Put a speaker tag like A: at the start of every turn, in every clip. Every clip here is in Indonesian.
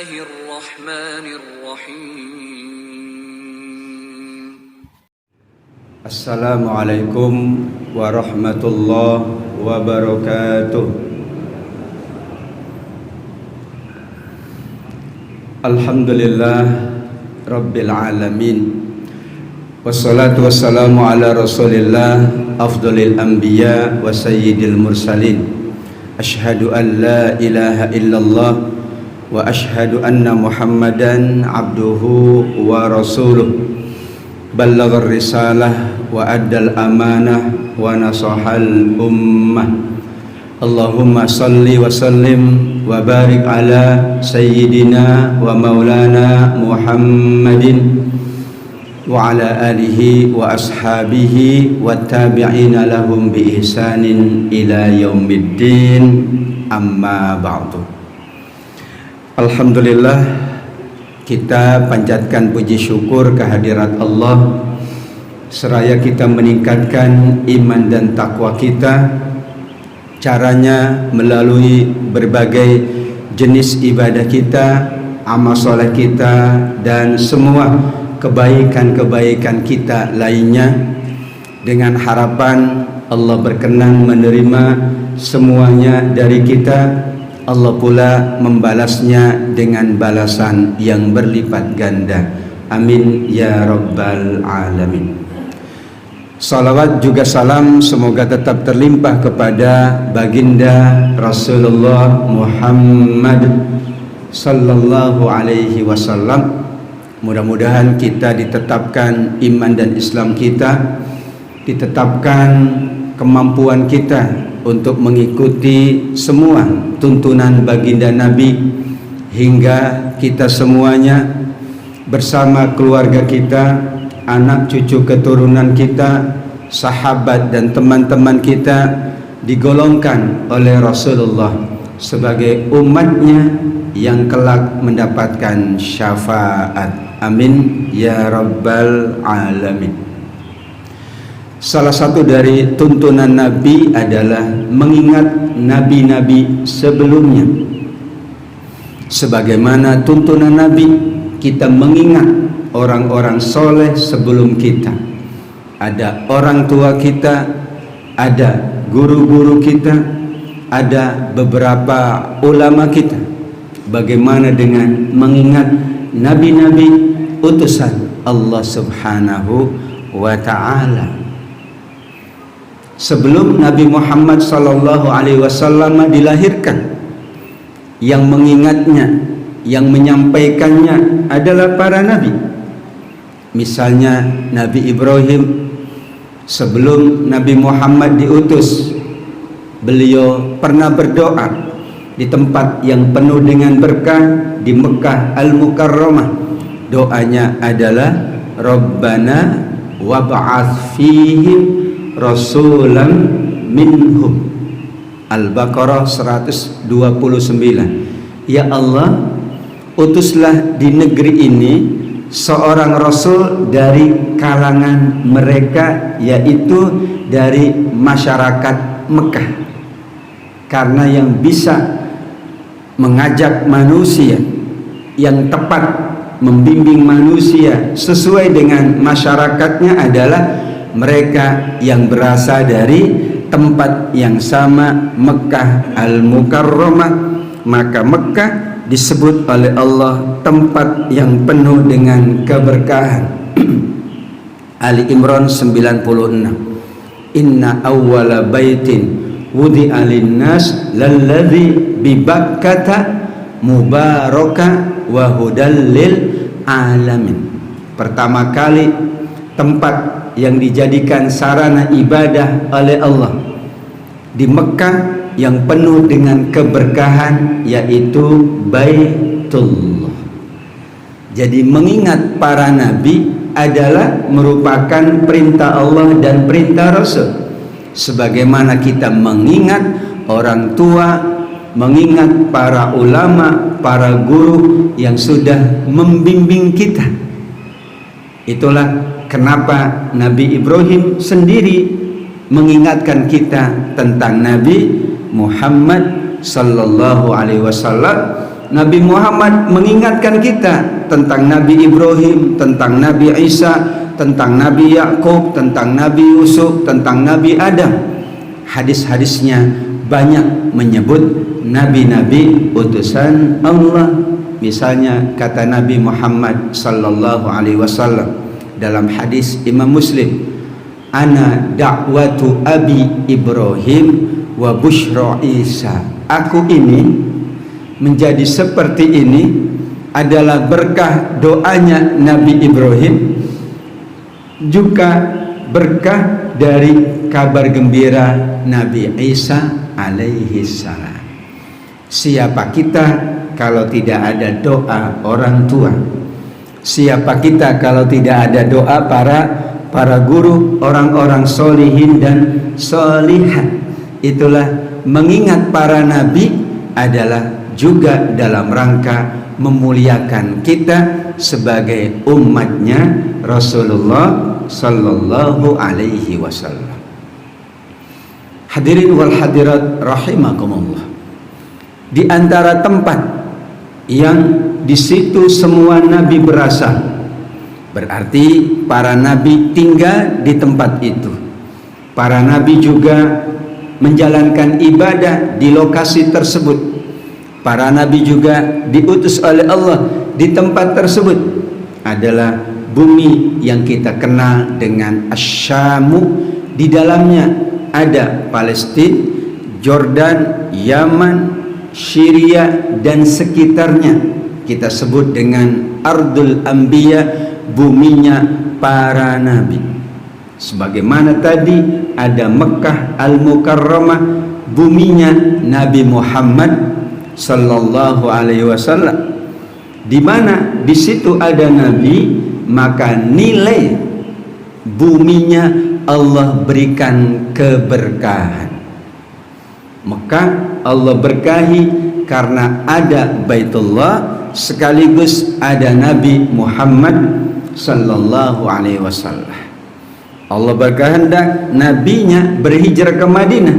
A: Bismillahirrahmanirrahim.
B: Assalamualaikum warahmatullahi wabarakatuh. Alhamdulillah Rabbil alamin. Wassalatu wassalamu ala rasulillah afdalil anbiya wa sayyidil mursalin. Ashhadu an la ilaha illallah wa ashhadu anna muhammadan abduhu wa rasuluh. Ballaghar risalah wa addal amanah wa nasahal ummah. Allahumma salli wa sallim wa barik ala sayyidina wa maulana Muhammadin wa ala alihi wa ashabihi wa tabi'ina lahum bi ihsanin ila yaumiddin, amma ba'du. Alhamdulillah, kita panjatkan puji syukur kehadirat Allah seraya kita meningkatkan iman dan takwa kita. Caranya melalui berbagai jenis ibadah kita, amal soleh kita, dan semua kebaikan-kebaikan kita lainnya, dengan harapan Allah berkenan menerima semuanya dari kita. Allah pula membalasnya dengan balasan yang berlipat ganda. Amin ya rabbal alamin. Salawat juga salam semoga tetap terlimpah kepada baginda Rasulullah Muhammad sallallahu alaihi wasallam. Mudah-mudahan kita ditetapkan iman dan Islam kita, ditetapkan kemampuan kita untuk mengikuti semua tuntunan baginda Nabi, hingga kita semuanya bersama keluarga kita, anak cucu keturunan kita, sahabat dan teman-teman kita digolongkan oleh Rasulullah sebagai umatnya yang kelak mendapatkan syafaat. Amin ya rabbal alamin. Salah satu dari tuntunan Nabi adalah mengingat nabi-nabi sebelumnya. Sebagaimana tuntunan Nabi, kita mengingat orang-orang soleh sebelum kita. Ada orang tua kita, ada guru-guru kita, ada beberapa ulama kita. Bagaimana dengan mengingat nabi-nabi utusan Allah subhanahu wa ta'ala? Sebelum Nabi Muhammad sallallahu alaihi wasallam dilahirkan, yang mengingatnya, yang menyampaikannya adalah para nabi. Misalnya Nabi Ibrahim, sebelum Nabi Muhammad diutus, beliau pernah berdoa di tempat yang penuh dengan berkah di Mekah Al-Mukarramah. Doanya adalah Rabbana wab'ats fihim rasulan minhum. Al-Baqarah 129. Ya Allah, utuslah di negeri ini seorang rasul dari kalangan mereka, yaitu dari masyarakat Mekah, karena yang bisa mengajak manusia, yang tepat membimbing manusia sesuai dengan masyarakatnya adalah mereka yang berasal dari tempat yang sama, Mekah Al-Mukarramah. Maka Mekah disebut oleh Allah tempat yang penuh dengan keberkahan. Ali Imran 96. Inna awwala baitin wudi'a linnas lalladzi bi Bakkata mubaraka wa hudal lil alamin. Pertama kali tempat yang dijadikan sarana ibadah oleh Allah di Mekah yang penuh dengan keberkahan, yaitu Baitullah. Jadi mengingat para nabi adalah merupakan perintah Allah dan perintah Rasul. Sebagaimana kita mengingat orang tua, mengingat para ulama, para guru yang sudah membimbing kita. Itulah kenapa Nabi Ibrahim sendiri mengingatkan kita tentang Nabi Muhammad sallallahu alaihi wasallam. Nabi Muhammad mengingatkan kita tentang Nabi Ibrahim, tentang Nabi Isa, tentang Nabi Yakub, tentang Nabi Yusuf, tentang Nabi Adam. Hadis-hadisnya banyak menyebut nabi-nabi utusan Allah. Misalnya kata Nabi Muhammad sallallahu alaihi wasallam dalam hadis Imam Muslim, ana da'watu abi Ibrahim wa busyra Isa. Aku ini menjadi seperti ini adalah berkah doanya Nabi Ibrahim, juga berkah dari kabar gembira Nabi Isa alaihi salam. Siapa kita kalau tidak ada doa orang tua? Siapa kita kalau tidak ada doa para guru, orang-orang solihin dan solihat? Itulah mengingat para nabi adalah juga dalam rangka memuliakan kita sebagai umatnya Rasulullah sallallahu alaihi wasallam. Hadirin wal hadirat rahimakumullah. Di antara tempat yang di situ semua nabi berasal, berarti para nabi tinggal di tempat itu. Para nabi juga menjalankan ibadah di lokasi tersebut. Para nabi juga diutus oleh Allah di tempat tersebut. Adalah bumi yang kita kenal dengan Asy-Syamu. Di dalamnya ada Palestina, Jordan, Yaman, Syria dan sekitarnya. Kita sebut dengan Ardul Anbiya, buminya para nabi. Sebagaimana tadi ada Mekah Al-Mukarramah, buminya Nabi Muhammad sallallahu alaihi wasallam. Di mana di situ ada nabi, maka nilai buminya Allah berikan keberkahan. Mekah Allah berkahi karena ada Baitullah, sekaligus ada Nabi Muhammad sallallahu alaihi wasallam. Allah berkehendak nabinya berhijrah ke Madinah.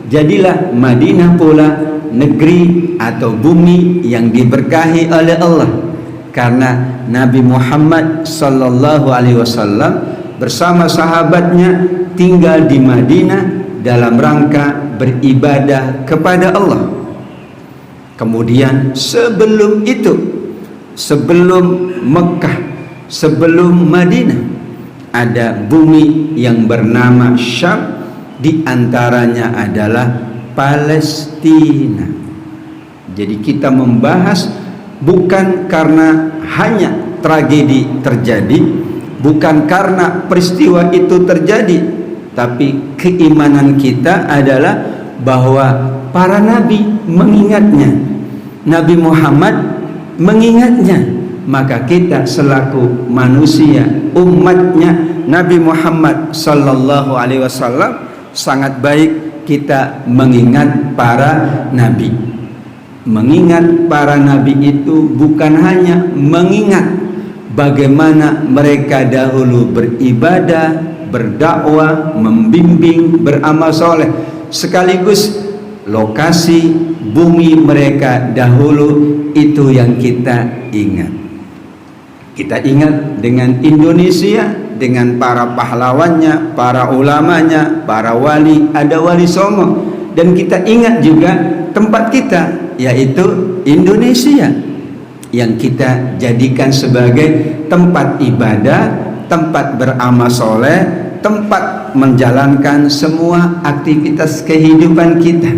B: Jadilah Madinah pula negeri atau bumi yang diberkahi oleh Allah, karena Nabi Muhammad sallallahu alaihi wasallam bersama sahabatnya tinggal di Madinah dalam rangka beribadah kepada Allah. Kemudian sebelum itu, sebelum Mekah, sebelum Madinah, ada bumi yang bernama Syam, di antaranya adalah Palestina. Jadi kita membahas bukan karena hanya tragedi terjadi, bukan karena peristiwa itu terjadi, tapi keimanan kita adalah bahwa para nabi mengingatnya, Nabi Muhammad mengingatnya, maka kita selaku manusia umatnya Nabi Muhammad sallallahu alaihi wasallam sangat baik kita mengingat para nabi. Mengingat para nabi itu bukan hanya mengingat bagaimana mereka dahulu beribadah, berdakwah, membimbing, beramal soleh, sekaligus lokasi bumi mereka dahulu itu yang kita ingat. Kita ingat dengan Indonesia, dengan para pahlawannya, para ulamanya, para wali, ada Wali Songo, dan kita ingat juga tempat kita, yaitu Indonesia, yang kita jadikan sebagai tempat ibadah, tempat beramal soleh, tempat menjalankan semua aktivitas kehidupan kita.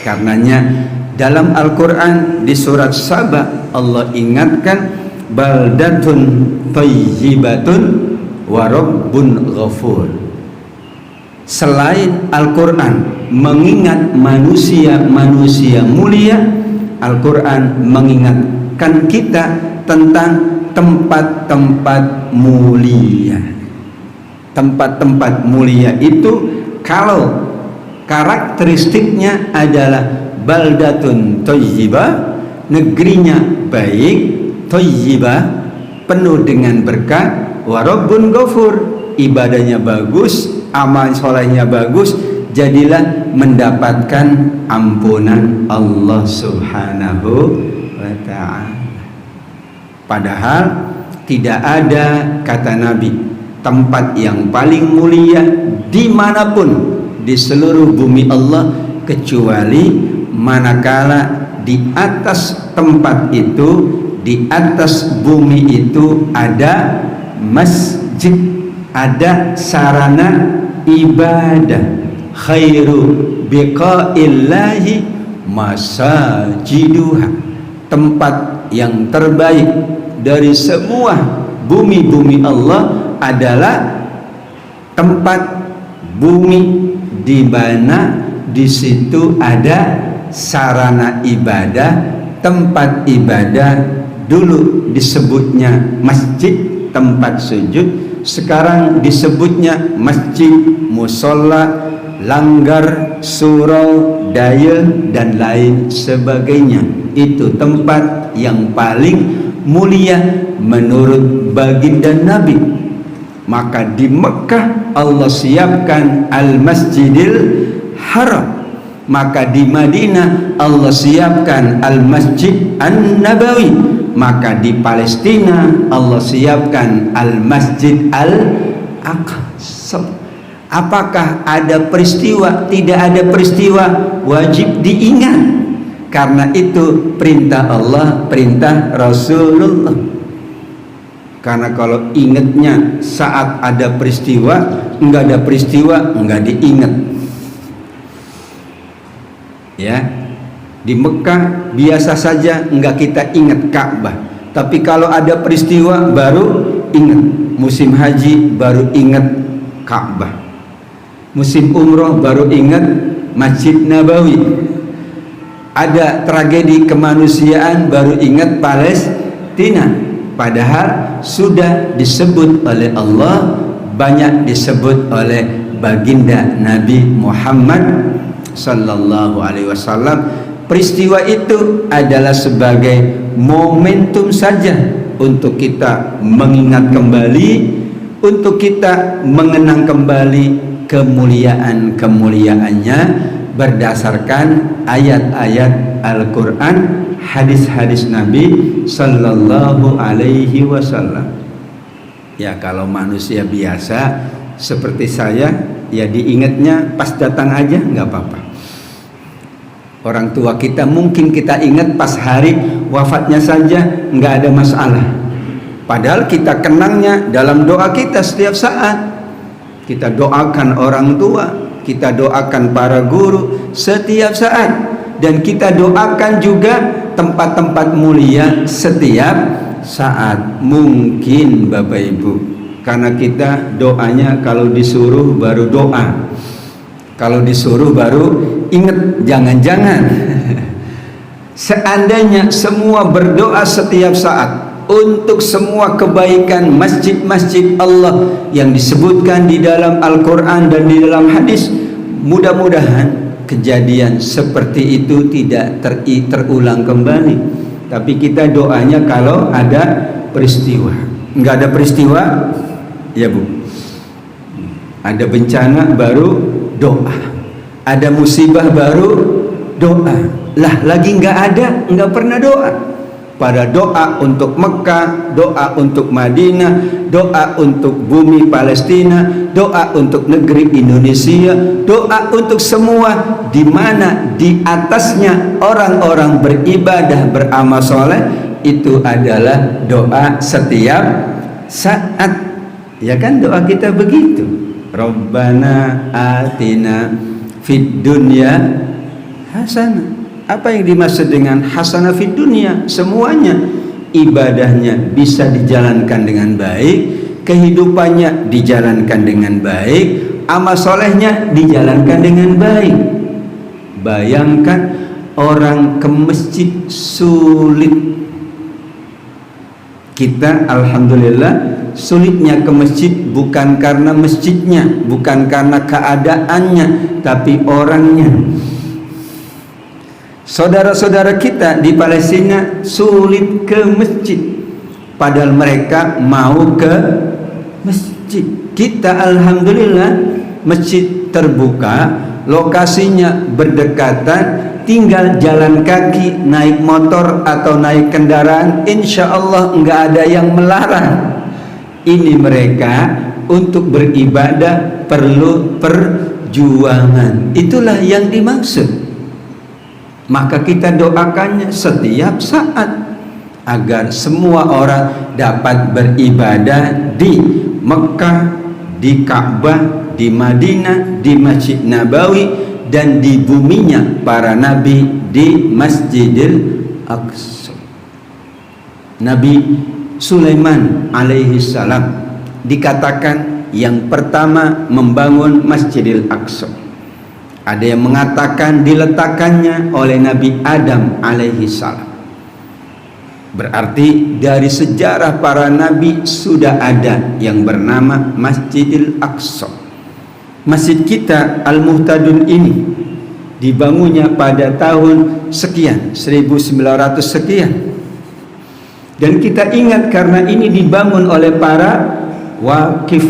B: Karenanya dalam Al-Quran di surat Saba Allah ingatkan baldatun thayyibatun wa rabbun ghafur. Selain Al-Quran mengingat manusia-manusia mulia, Al-Quran mengingatkan kita tentang tempat-tempat mulia. Tempat-tempat mulia itu kalau karakteristiknya adalah baldatun thayyibah, negerinya baik, thayyibah, penuh dengan berkah, wa rabbun ghafur, ibadahnya bagus, amal solehnya bagus, jadilah mendapatkan ampunan Allah Subhanahu wa ta'ala. Padahal tidak ada, kata Nabi, tempat yang paling mulia dimanapun di seluruh bumi Allah kecuali manakala di atas tempat itu, di atas bumi itu ada masjid, ada sarana ibadah. Khairu biqaillahi masajiduha, tempat yang terbaik dari semua bumi-bumi Allah adalah tempat bumi di mana di situ ada sarana ibadah, tempat ibadah. Dulu disebutnya masjid, tempat sujud, sekarang disebutnya masjid, musola, langgar, surau, daya, dan lain sebagainya. Itu tempat yang paling mulia menurut baginda Nabi. Maka di Mekah Allah siapkan Al-Masjidil Haram, maka di Madinah Allah siapkan Al-Masjid An-Nabawi, maka di Palestina Allah siapkan Al-Masjid Al-Aqsa. Apakah ada peristiwa? Tidak ada peristiwa, wajib diingat. Karena itu perintah Allah, perintah Rasulullah. Karena kalau ingatnya saat ada peristiwa, enggak ada peristiwa, enggak diingat. Ya, di Mekah biasa saja, enggak kita ingat Ka'bah. Tapi kalau ada peristiwa baru ingat. Musim haji baru ingat Ka'bah. Musim umroh baru ingat Masjid Nabawi. Ada tragedi kemanusiaan baru ingat Palestina. Padahal sudah disebut oleh Allah, banyak disebut oleh baginda Nabi Muhammad sallallahu alaihi wasallam. Peristiwa itu adalah sebagai momentum saja untuk kita mengingat kembali, untuk kita mengenang kembali kemuliaan-kemuliaannya berdasarkan ayat-ayat Al-Quran, hadis-hadis Nabi sallallahu alaihi wasallam. Ya, kalau manusia biasa seperti saya, ya diingatnya pas datang aja nggak apa-apa. Orang tua kita mungkin kita ingat pas hari wafatnya saja, nggak ada masalah. Padahal kita kenangnya dalam doa kita setiap saat. Kita doakan orang tua, kita doakan para guru setiap saat, dan kita doakan juga tempat-tempat mulia setiap saat. Mungkin Bapak Ibu, karena kita doanya kalau disuruh baru doa, kalau disuruh baru ingat. Jangan-jangan seandainya semua berdoa setiap saat untuk semua kebaikan masjid-masjid Allah yang disebutkan di dalam Al-Quran dan di dalam hadis, mudah-mudahan kejadian seperti itu tidak terulang kembali. Tapi kita doanya kalau ada peristiwa. Enggak ada peristiwa, ya Bu, ada bencana baru doa, ada musibah baru doa. Lah lagi enggak ada, enggak pernah doa. Pada doa untuk Mekah, doa untuk Madinah, doa untuk bumi Palestina, doa untuk negeri Indonesia, doa untuk semua di mana di atasnya orang-orang beribadah beramal soleh, itu adalah doa setiap saat. Ya kan doa kita begitu. Rabbana atina fid dunya hasanah. Apa yang dimaksud dengan hasanah fid dunya? Semuanya. Ibadahnya bisa dijalankan dengan baik, kehidupannya dijalankan dengan baik, amal solehnya dijalankan dengan baik. Bayangkan orang ke masjid sulit. Kita alhamdulillah sulitnya ke masjid bukan karena masjidnya, bukan karena keadaannya, tapi orangnya. Saudara-saudara kita di Palestina sulit ke masjid, padahal mereka mau ke masjid. Kita alhamdulillah masjid terbuka, lokasinya berdekatan, tinggal jalan kaki, naik motor atau naik kendaraan, insya Allah enggak ada yang melarang. Ini mereka untuk beribadah perlu perjuangan. Itulah yang dimaksud. Maka kita doakannya setiap saat agar semua orang dapat beribadah di Mekah, di Ka'bah, di Madinah, di Masjid Nabawi, dan di buminya para nabi di Masjidil Aqsa. Nabi Sulaiman alaihi salam dikatakan yang pertama membangun Masjidil Aqsa. Ada yang mengatakan diletakkannya oleh Nabi Adam alaihi salam. Berarti dari sejarah para nabi sudah ada yang bernama Masjidil Aqsa. Masjid kita Al-Muhtadun ini dibangunnya pada tahun sekian, 1900 sekian. Dan kita ingat karena ini dibangun oleh para wakif,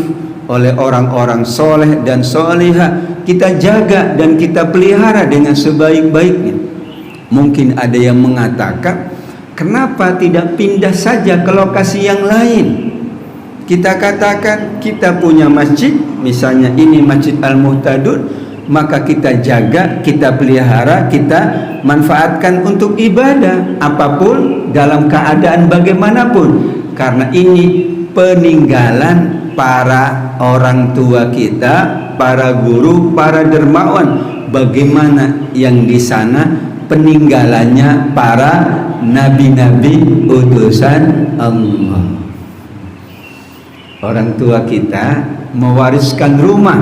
B: oleh orang-orang soleh dan soleha, kita jaga dan kita pelihara dengan sebaik-baiknya. Mungkin ada yang mengatakan, kenapa tidak pindah saja ke lokasi yang lain? Kita katakan kita punya masjid, misalnya ini Masjid Al-Muhtadun, maka kita jaga, kita pelihara, kita manfaatkan untuk ibadah apapun dalam keadaan bagaimanapun, karena ini peninggalan para orang tua kita, para guru, para dermawan. Bagaimana yang di sana peninggalannya para nabi-nabi utusan Allah. Orang tua kita mewariskan rumah,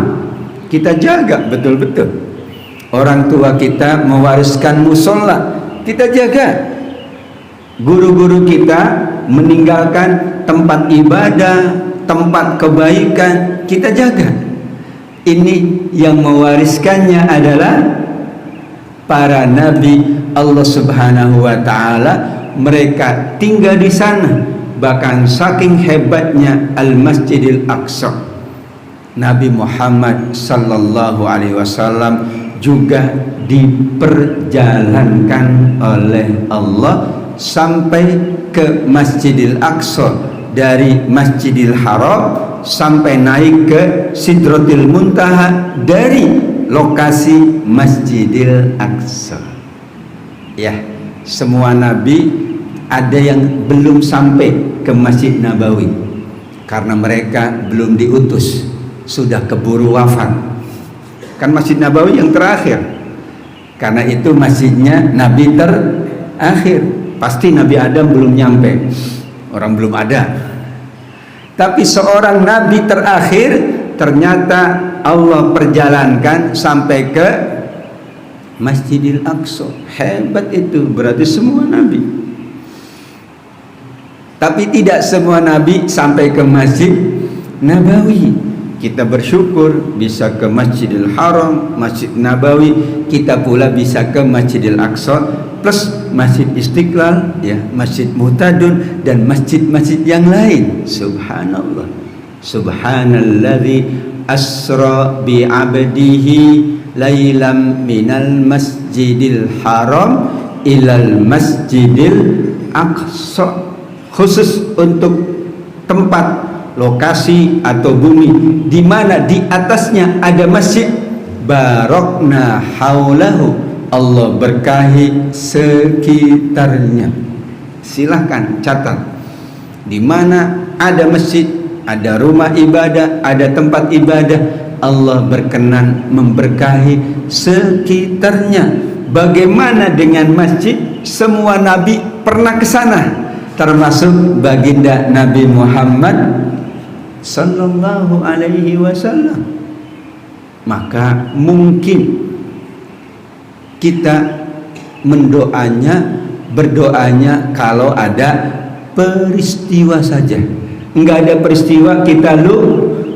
B: kita jaga betul-betul. Orang tua kita mewariskan musola, kita jaga. Guru-guru kita meninggalkan tempat ibadah, tempat kebaikan, kita jaga. Ini yang mewariskannya adalah para nabi Allah Subhanahu wa taala. Mereka tinggal di sana. Bahkan saking hebatnya Al-Masjidil Aqsa, Nabi Muhammad sallallahu alaihi wasallam juga diperjalankan oleh Allah sampai ke Masjidil Aqsa, dari Masjidil Haram sampai naik ke Sidratil Muntaha dari lokasi Masjidil Aqsa. Ya, semua nabi ada yang belum sampai ke Masjid Nabawi karena mereka belum diutus, sudah keburu wafat. Kan Masjid Nabawi yang terakhir, karena itu masjidnya Nabi terakhir. Pasti Nabi Adam belum nyampe, orang belum ada. Tapi seorang Nabi terakhir ternyata Allah perjalankan sampai ke Masjidil Aqsa. Hebat itu, berarti semua Nabi. Tapi tidak semua nabi sampai ke Masjid Nabawi. Kita bersyukur bisa ke Masjidil Haram, Masjid Nabawi, kita pula bisa ke Masjidil Aqsa, plus Masjid Istiqlal, ya, Masjid Muhtadun, dan masjid-masjid yang lain. Subhanallah. Subhanalladzi asra bi 'abdihi lailam minal Masjidil Haram ilal Masjidil Aqsa. Khusus untuk tempat, lokasi atau bumi di mana di atasnya ada masjid, barokna haulahu, Allah berkahi sekitarnya. Silahkan catat, di mana ada masjid, ada rumah ibadah, ada tempat ibadah, Allah berkenan memberkahi sekitarnya. Bagaimana dengan masjid? Semua nabi pernah ke sana, termasuk baginda Nabi Muhammad sallallahu alaihi wasallam. Maka mungkin kita berdoanya kalau ada peristiwa saja. Enggak ada peristiwa kita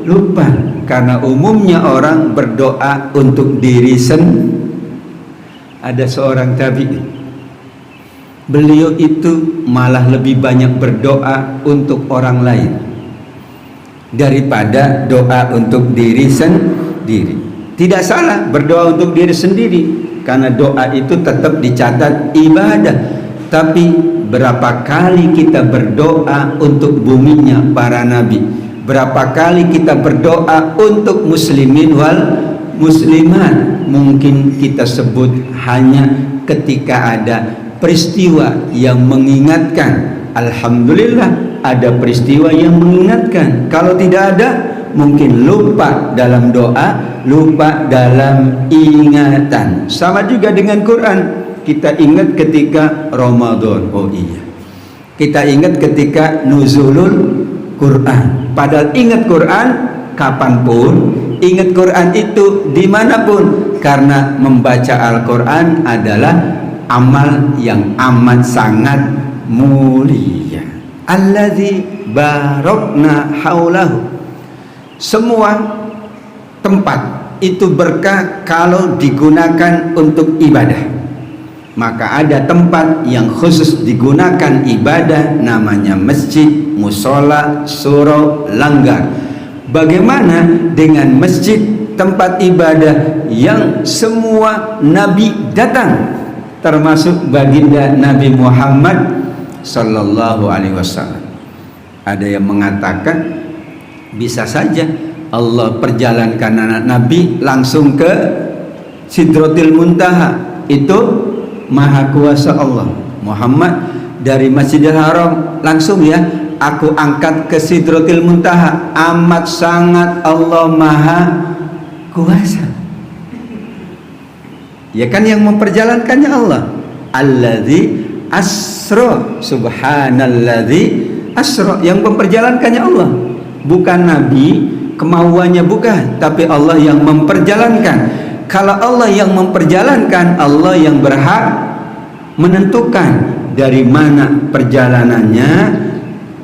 B: lupa, karena umumnya orang berdoa untuk diri sendiri. Ada seorang tabi'in, beliau itu malah lebih banyak berdoa untuk orang lain daripada doa untuk diri sendiri. Tidak salah berdoa untuk diri sendiri, karena doa itu tetap dicatat ibadah. Tapi berapa kali kita berdoa untuk buminya para nabi? Berapa kali kita berdoa untuk muslimin wal muslimat? Mungkin kita sebut hanya ketika ada peristiwa yang mengingatkan. Alhamdulillah ada peristiwa yang mengingatkan. Kalau tidak ada, mungkin lupa dalam doa, lupa dalam ingatan. Sama juga dengan Quran. Kita ingat ketika Ramadan, oh iya, kita ingat ketika nuzulul Quran. Padahal ingat Quran kapanpun, ingat Quran itu dimanapun, karena membaca Al-Quran adalah amal yang amat sangat mulia. Alladzi barakna haulahu. Semua tempat itu berkah kalau digunakan untuk ibadah. Maka ada tempat yang khusus digunakan ibadah, namanya masjid, musola, surau, langgar. Bagaimana dengan masjid, tempat ibadah yang semua nabi datang, termasuk baginda Nabi Muhammad sallallahu alaihi wasallam? Ada yang mengatakan bisa saja Allah perjalankan anak nabi langsung ke Sidratil Muntaha. Itu Maha Kuasa Allah. Muhammad dari Masjidil Haram langsung ya, aku angkat ke Sidratil Muntaha. Amat sangat Allah Maha Kuasa. Ya kan, yang memperjalankannya Allah. Alladzi asra, subhanalladzi asra, yang memperjalankannya Allah. Bukan nabi, kemauannya bukan, tapi Allah yang memperjalankan. Kalau Allah yang memperjalankan, Allah yang berhak menentukan dari mana perjalanannya,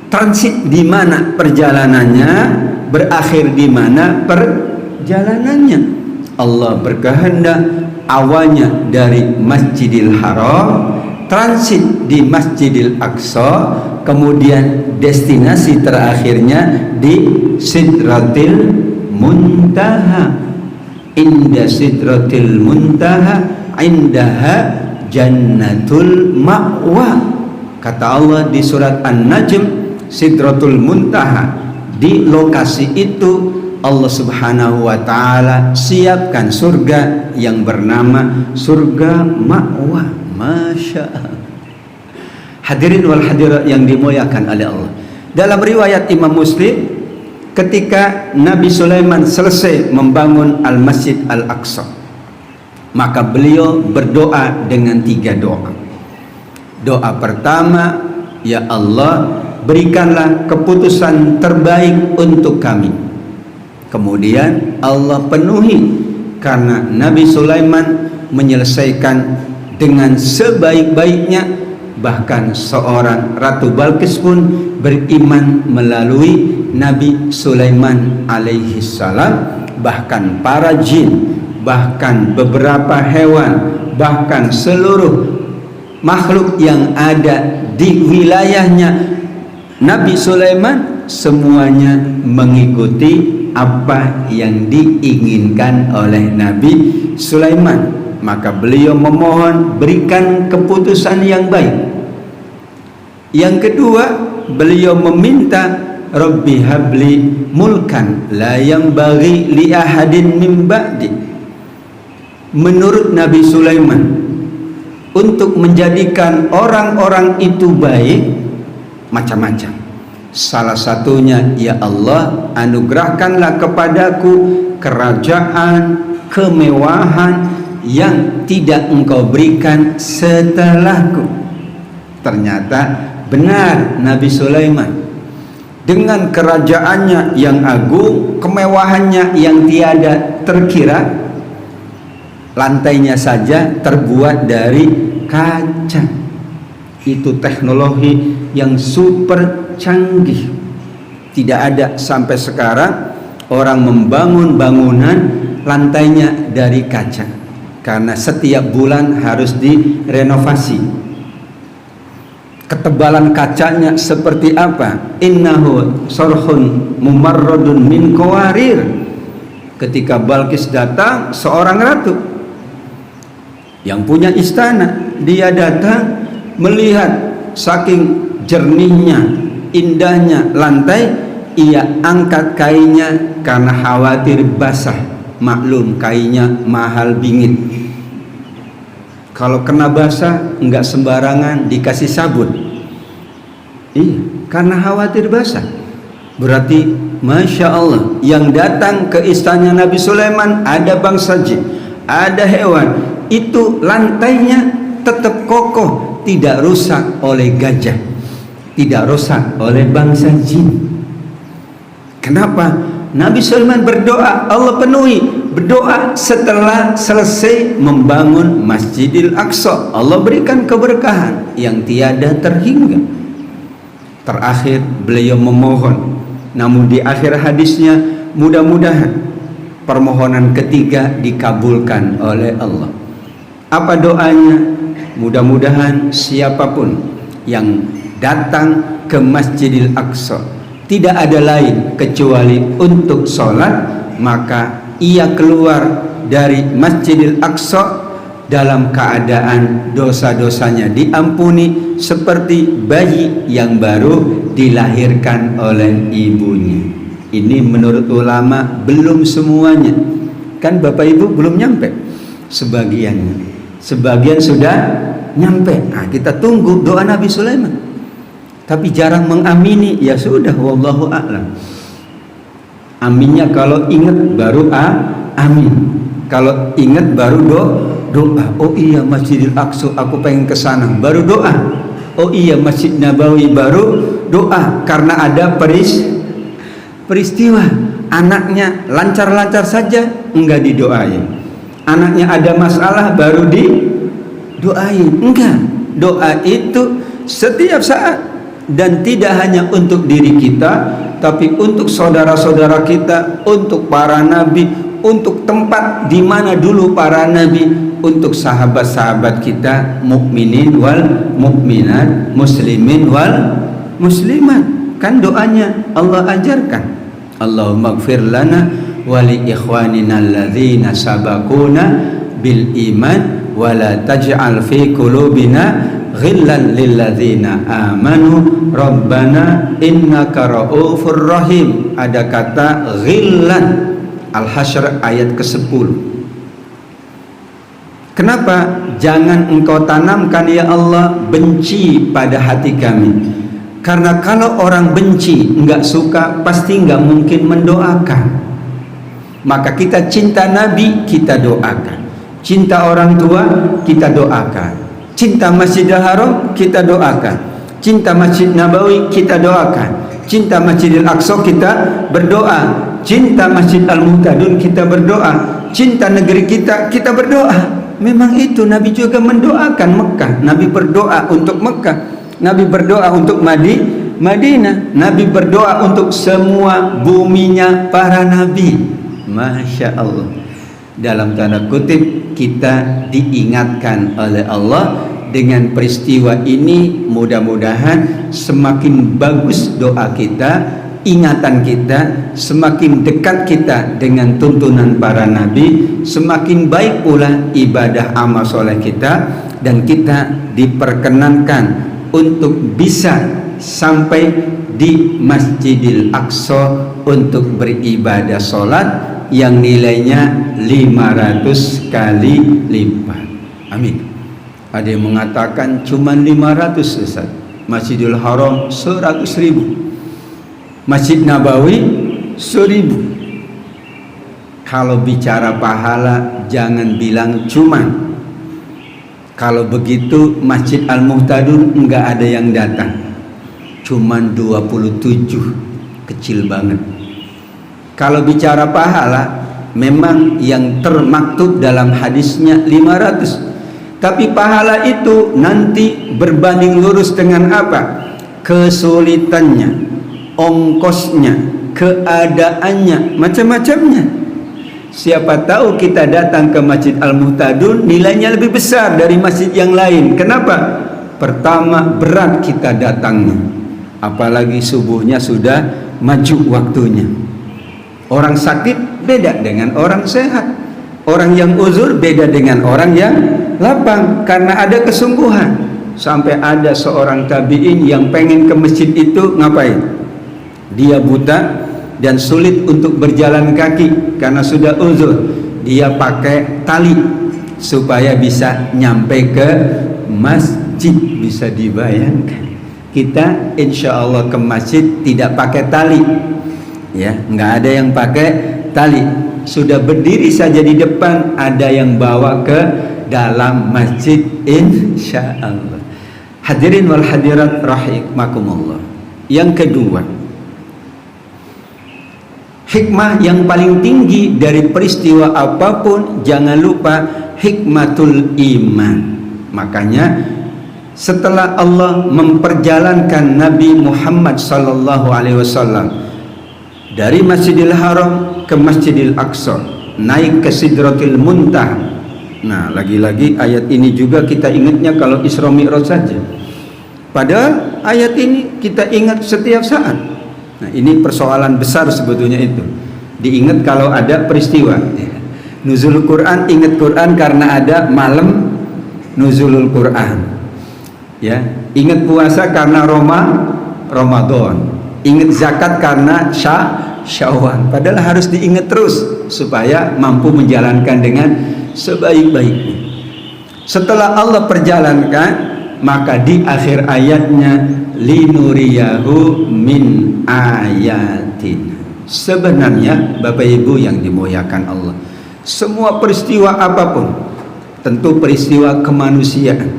B: transit di mana perjalanannya, berakhir di mana perjalanannya. Allah berkehendak awalnya dari Masjidil Haram, transit di Masjidil Aqsa, kemudian destinasi terakhirnya di Sidratil Muntaha. Inda Sidratil Muntaha indaha Jannatul Ma'wa. Kata Allah di surat An-Najm, Sidratul Muntaha, di lokasi itu Allah Subhanahu wa taala siapkan surga yang bernama surga Ma'wa. Masya Allah. Hadirin wal hadirat yang dimuliakan oleh Allah. Dalam riwayat Imam Muslim, ketika Nabi Sulaiman selesai membangun Al-Masjid Al-Aqsa, maka beliau berdoa dengan 3 doa. Doa pertama, ya Allah, berikanlah keputusan terbaik untuk kami. Kemudian Allah penuhi, karena Nabi Sulaiman menyelesaikan dengan sebaik-baiknya. Bahkan seorang Ratu Balqis pun beriman melalui Nabi Sulaiman alaihi salam. Bahkan para jin, bahkan beberapa hewan, bahkan seluruh makhluk yang ada di wilayahnya Nabi Sulaiman, semuanya mengikuti apa yang diinginkan oleh Nabi Sulaiman. Maka beliau memohon, berikan keputusan yang baik. Yang kedua, beliau meminta, Rabbi habli mulkan la yanbaghi li ahadin min ba'di. Menurut Nabi Sulaiman, untuk menjadikan orang-orang itu baik, macam-macam. Salah satunya, ya Allah, anugerahkanlah kepadaku kerajaan, kemewahan yang tidak engkau berikan setelahku. Ternyata benar, Nabi Sulaiman dengan kerajaannya yang agung, kemewahannya yang tiada terkira, lantainya saja terbuat dari kaca. Itu teknologi yang super canggih. Tidak ada sampai sekarang orang membangun bangunan lantainya dari kaca, karena setiap bulan harus direnovasi. Ketebalan kacanya seperti apa? Innahu sarhun mumarradun min qawarir. Ketika Balqis datang, seorang ratu, yang punya istana, dia datang melihat saking jernihnya, indahnya lantai, ia angkat kainnya karena khawatir basah. Maklum kainnya mahal bingit, kalau kena basah enggak sembarangan dikasih sabun. Iya, karena khawatir basah. Berarti Masya Allah, yang datang ke istana Nabi Sulaiman ada bangsa jin, ada hewan, itu lantainya tetap kokoh, tidak rusak oleh gajah, tidak rusak oleh bangsa jin. Kenapa? Nabi Sulaiman berdoa, Allah penuhi berdoa setelah selesai membangun Masjidil Aqsa. Allah berikan keberkahan yang tiada terhingga. Terakhir beliau memohon, namun di akhir hadisnya mudah-mudahan permohonan ketiga dikabulkan oleh Allah. Apa doanya? Mudah-mudahan siapapun yang datang ke Masjidil Aqsa tidak ada lain kecuali untuk sholat, maka ia keluar dari Masjidil Aqsa dalam keadaan dosa-dosanya diampuni seperti bayi yang baru dilahirkan oleh ibunya. Ini menurut ulama belum semuanya, kan Bapak Ibu belum nyampe sebagiannya, sebagian sudah nyampe. Nah, kita tunggu doa Nabi Sulaiman, tapi jarang mengamini. Ya sudah, wallahu a'lam. Aminnya kalau ingat baru amin, kalau ingat baru doa. Oh iya, Masjidil Aqsa aku pengen ke sana, baru doa. Oh iya, Masjid Nabawi, baru doa. Karena ada peristiwa anaknya lancar-lancar saja enggak didoain, anaknya ada masalah baru didoain. Enggak, doa itu setiap saat, dan tidak hanya untuk diri kita, tapi untuk saudara-saudara kita, untuk para nabi, untuk tempat di mana dulu para nabi, untuk sahabat-sahabat kita, mukminin wal mukminat, muslimin wal muslimat. Kan doanya Allah ajarkan, Allahumma ighfir lana wa li ikhwanina alladzina sabaquna bil iman wa la taj'al fi qulubina ghillan lil ladzina amanu rabbana innaka raufur rahim. Ada kata ghillan, Al-Hasyr ayat ke-10. Kenapa? Jangan engkau tanamkan ya Allah benci pada hati kami. Karena kalau orang benci, enggak suka, pasti enggak mungkin mendoakan. Maka kita cinta Nabi, kita doakan. Cinta orang tua, kita doakan. Cinta Masjidil Haram, kita doakan. Cinta Masjid Nabawi, kita doakan. Cinta Masjidil Aqsa, kita berdoa. Cinta Masjid Al-Muhtadun, kita berdoa. Cinta negeri kita, kita berdoa. Memang itu Nabi juga mendoakan Mekah. Nabi berdoa untuk Mekah, Nabi berdoa untuk Madinah, Nabi berdoa untuk semua buminya para nabi. Masya Allah. Dalam tanda kutip, kita diingatkan oleh Allah dengan peristiwa ini. Mudah-mudahan semakin bagus doa kita, ingatan kita, semakin dekat kita dengan tuntunan para nabi, semakin baik pula ibadah amal soleh kita, dan kita diperkenankan untuk bisa sampai di Masjidil Aqsa untuk beribadah sholat yang nilainya 500 kali lipat. Amin. Ada yang mengatakan cuma 500 Ustaz. Masjidil Haram 100.000, Masjid Nabawi 1.000. Kalau bicara pahala jangan bilang cuma. Kalau begitu Masjid Al-Muhtadun enggak ada yang datang, cuman 27, kecil banget. Kalau bicara pahala, memang yang termaktub dalam hadisnya 500, tapi pahala itu nanti berbanding lurus dengan apa? Kesulitannya, ongkosnya, keadaannya, macam-macamnya. Siapa tahu kita datang ke Masjid Al-Muhtadun nilainya lebih besar dari masjid yang lain. Kenapa? Pertama, berat kita datangnya, apalagi subuhnya sudah maju waktunya. Orang sakit beda dengan orang sehat. Orang yang uzur beda dengan orang yang lapang, karena ada kesungguhan. Sampai ada seorang tabi'in yang pengen ke masjid itu, ngapain? Dia buta dan sulit untuk berjalan kaki karena sudah uzur. Dia pakai tali supaya bisa nyampe ke masjid. Bisa dibayangkan, kita insya Allah ke masjid tidak pakai tali, ya, nggak ada yang pakai tali. Sudah berdiri saja di depan, ada yang bawa ke dalam masjid insya Allah. Hadirin wal hadirat rahimakumullah. Yang kedua, hikmah yang paling tinggi dari peristiwa apapun, jangan lupa hikmatul iman. Makanya setelah Allah memperjalankan Nabi Muhammad sallallahu alaihi wasallam dari Masjidil Haram ke Masjidil Aqsa, naik ke Sidratil Muntaha. Nah, lagi-lagi ayat ini juga kita ingatnya kalau Isra Mi'raj saja. Padahal ayat ini kita ingat setiap saat. Nah, ini persoalan besar sebetulnya itu. Diingat kalau ada peristiwa. Nuzulul Quran, ingat Quran karena ada malam nuzulul Quran. Ya, ingat puasa karena Ramadan. Ingat zakat karena Syawal. Padahal harus diingat terus supaya mampu menjalankan dengan sebaik-baiknya. Setelah Allah perjalankan, maka di akhir ayatnya linuriyahu min ayatin. Sebenarnya Bapak Ibu yang dimuliakan Allah, semua peristiwa apapun, tentu peristiwa kemanusiaan,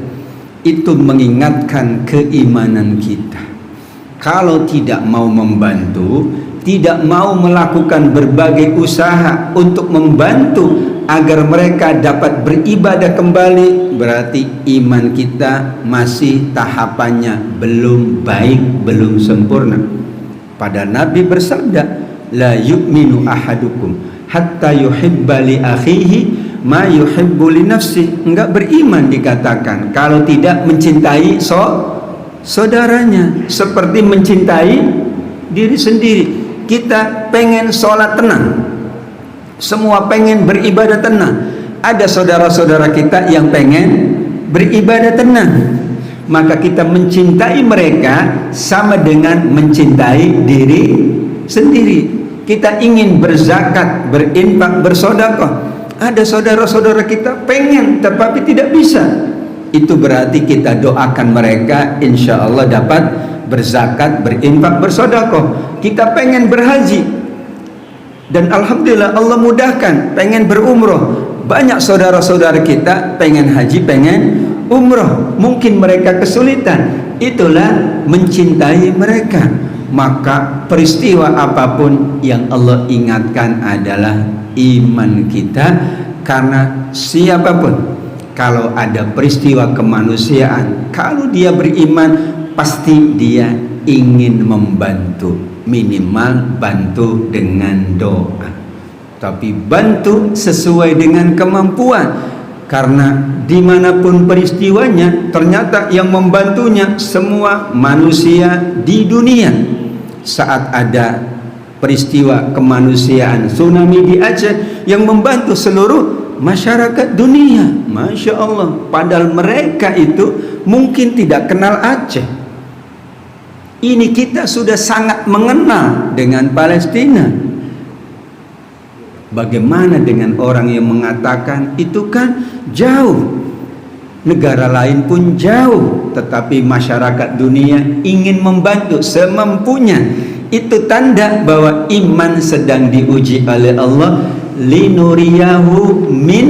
B: itu mengingatkan keimanan kita. Kalau tidak mau membantu, tidak mau melakukan berbagai usaha untuk membantu agar mereka dapat beribadah kembali, berarti iman kita masih tahapannya belum baik, belum sempurna. Pada Nabi bersabda, la yu'minu ahadukum hatta yuhibba li akhihi ma yuhibbu li nafsi. Enggak beriman dikatakan kalau tidak mencintai saudaranya seperti mencintai diri sendiri. Kita pengen sholat tenang, semua pengen beribadah tenang. Ada saudara-saudara kita yang pengen beribadah tenang, maka kita mencintai mereka sama dengan mencintai diri sendiri. Kita ingin berzakat, berinfak, bersedekah. Ada saudara-saudara kita pengen tetapi tidak bisa. Itu berarti kita doakan mereka insya Allah dapat berzakat, berinfak, bersedekah. Kita pengen berhaji dan alhamdulillah Allah mudahkan, pengen berumroh. Banyak saudara-saudara kita pengen haji, pengen umroh, mungkin mereka kesulitan. Itulah mencintai mereka. Maka peristiwa apapun yang Allah ingatkan adalah iman kita. Karena siapapun, kalau ada peristiwa kemanusiaan, kalau dia beriman, pasti dia ingin membantu. Minimal bantu dengan doa, tapi bantu sesuai dengan kemampuan. Karena dimanapun peristiwanya, ternyata yang membantunya semua manusia di dunia. Saat ada peristiwa kemanusiaan tsunami di Aceh, yang membantu seluruh masyarakat dunia. Masya Allah. Padahal mereka itu mungkin tidak kenal Aceh. Ini kita sudah sangat mengenal dengan Palestina. Bagaimana dengan orang yang mengatakan itu kan jauh, negara lain pun jauh, tetapi masyarakat dunia ingin membantu semampunya. Itu tanda bahwa iman sedang diuji oleh Allah. Linuriyahu min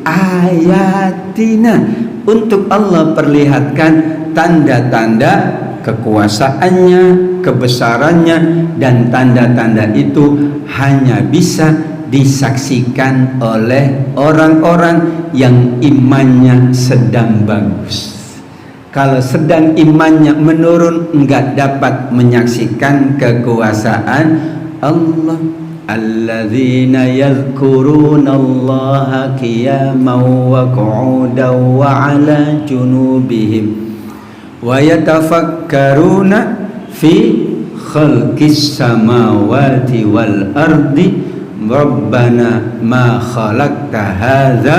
B: ayatina, untuk Allah perlihatkan tanda-tanda kekuasaannya, kebesarannya, dan tanda-tanda itu hanya bisa disaksikan oleh orang-orang yang imannya sedang bagus. Kalau sedang imannya menurun, enggak dapat menyaksikan kekuasaan Allah. Alladzina yadhkuruna Allaha qiyaman wa qu'udan wa 'ala junubihim wa yatafakkaruna fi khalqis samawati wal ardi Rabbana ma khalaqta hadza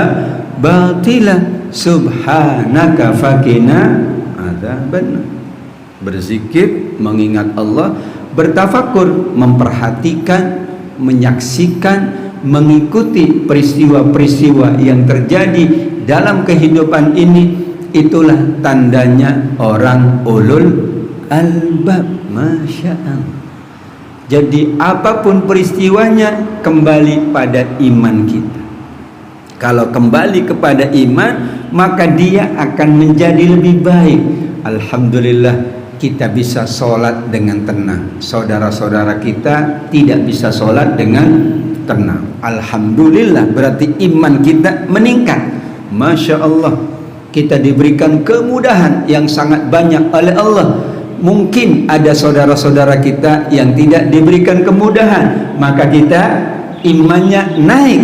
B: batila subhanaka fakina adzabannar. Berzikir, mengingat Allah, bertafakur, memperhatikan, menyaksikan, mengikuti peristiwa-peristiwa yang terjadi dalam kehidupan ini. Itulah tandanya orang ulul albab. Masya Allah. Jadi apapun peristiwanya kembali pada iman kita. Kalau kembali kepada iman, maka dia akan menjadi lebih baik. Alhamdulillah kita bisa sholat dengan tenang. Saudara-saudara kita tidak bisa sholat dengan tenang. Alhamdulillah, berarti iman kita meningkat. Masya Allah, kita diberikan kemudahan yang sangat banyak oleh Allah. Mungkin ada saudara-saudara kita yang tidak diberikan kemudahan, maka kita imannya naik.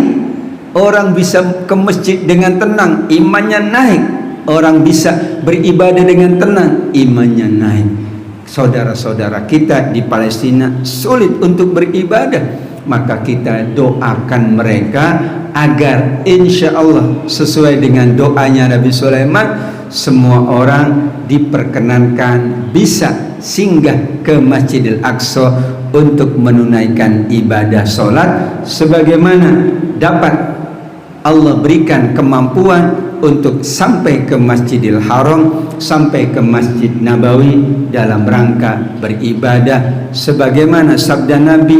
B: Orang bisa ke masjid dengan tenang, imannya naik. Orang bisa beribadah dengan tenang, imannya naik. Saudara-saudara kita di Palestina sulit untuk beribadah, maka kita doakan mereka agar insya Allah sesuai dengan doanya Nabi Sulaiman, semua orang diperkenankan bisa singgah ke Masjidil Aqsa untuk menunaikan ibadah sholat, sebagaimana dapat Allah berikan kemampuan untuk sampai ke Masjidil Haram, sampai ke Masjid Nabawi dalam rangka beribadah, sebagaimana sabda Nabi,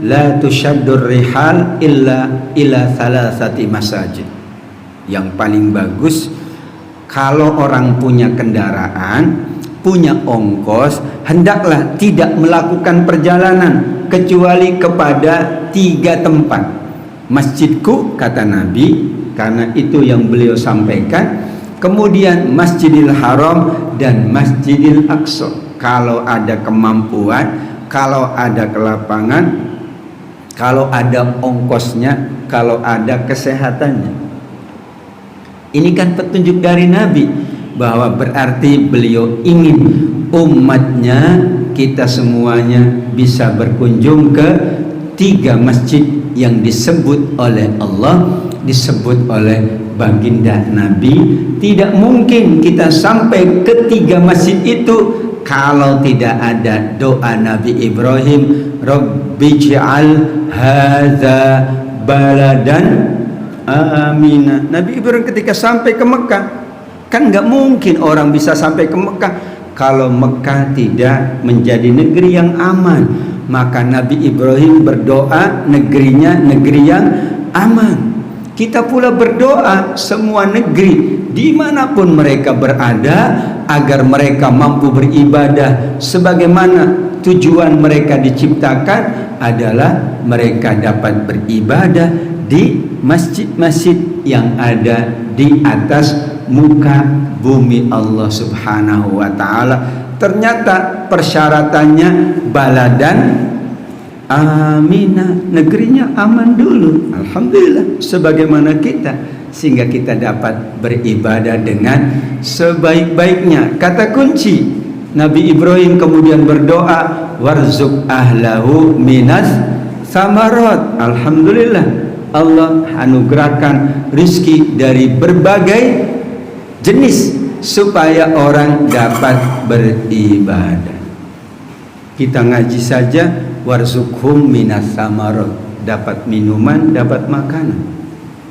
B: la tushaddur rihal illa ila thalathati masajid. Yang paling bagus kalau orang punya kendaraan, punya ongkos, hendaklah tidak melakukan perjalanan kecuali kepada 3 tempat. Masjidku, kata Nabi, karena itu yang beliau sampaikan. Kemudian Masjidil Haram dan Masjidil Aqsa. Kalau ada kemampuan, kalau ada kelapangan, kalau ada ongkosnya, kalau ada kesehatannya. Ini kan petunjuk dari Nabi, bahwa berarti beliau ingin umatnya, kita semuanya bisa berkunjung ke 3 masjid yang disebut oleh Allah, disebut oleh baginda Nabi. Tidak mungkin kita sampai ke 3 masjid itu kalau tidak ada doa Nabi Ibrahim, Rabbi'j'al hadza baladan amina. Nabi Ibrahim ketika sampai ke Mekah, kan nggak mungkin orang bisa sampai ke Mekah kalau Mekah tidak menjadi negeri yang aman. Maka Nabi Ibrahim berdoa negerinya negeri yang aman. Kita pula berdoa semua negeri dimanapun mereka berada, agar mereka mampu beribadah sebagaimana tujuan mereka diciptakan adalah mereka dapat beribadah di masjid-masjid yang ada di atas muka bumi Allah Subhanahu wa ta'ala. Ternyata persyaratannya baladan aminah, negerinya aman dulu. Alhamdulillah, sebagaimana kita, sehingga kita dapat beribadah dengan sebaik-baiknya. Kata kunci Nabi Ibrahim kemudian berdoa, warzuq ahlahu minas samarat. Alhamdulillah, Allah anugerahkan rizki dari berbagai jenis supaya orang dapat beribadah. Kita ngaji saja, warzuqhum minas samarat, dapat minuman, dapat makanan.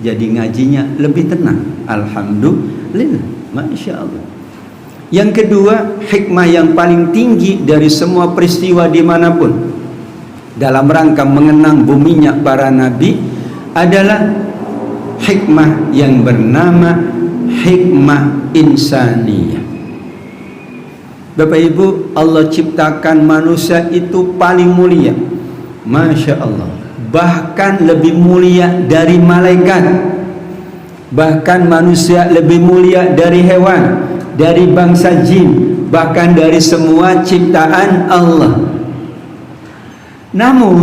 B: Jadi ngajinya lebih tenang. Alhamdulillah, Masya Allah. Yang kedua, hikmah yang paling tinggi dari semua peristiwa dimanapun dalam rangka mengenang buminya para nabi adalah hikmah yang bernama hikmah insaniyah. Bapak Ibu, Allah ciptakan manusia itu paling mulia. Masya Allah. Bahkan lebih mulia dari malaikat. Bahkan manusia lebih mulia dari hewan, dari bangsa jin, bahkan dari semua ciptaan Allah. Namun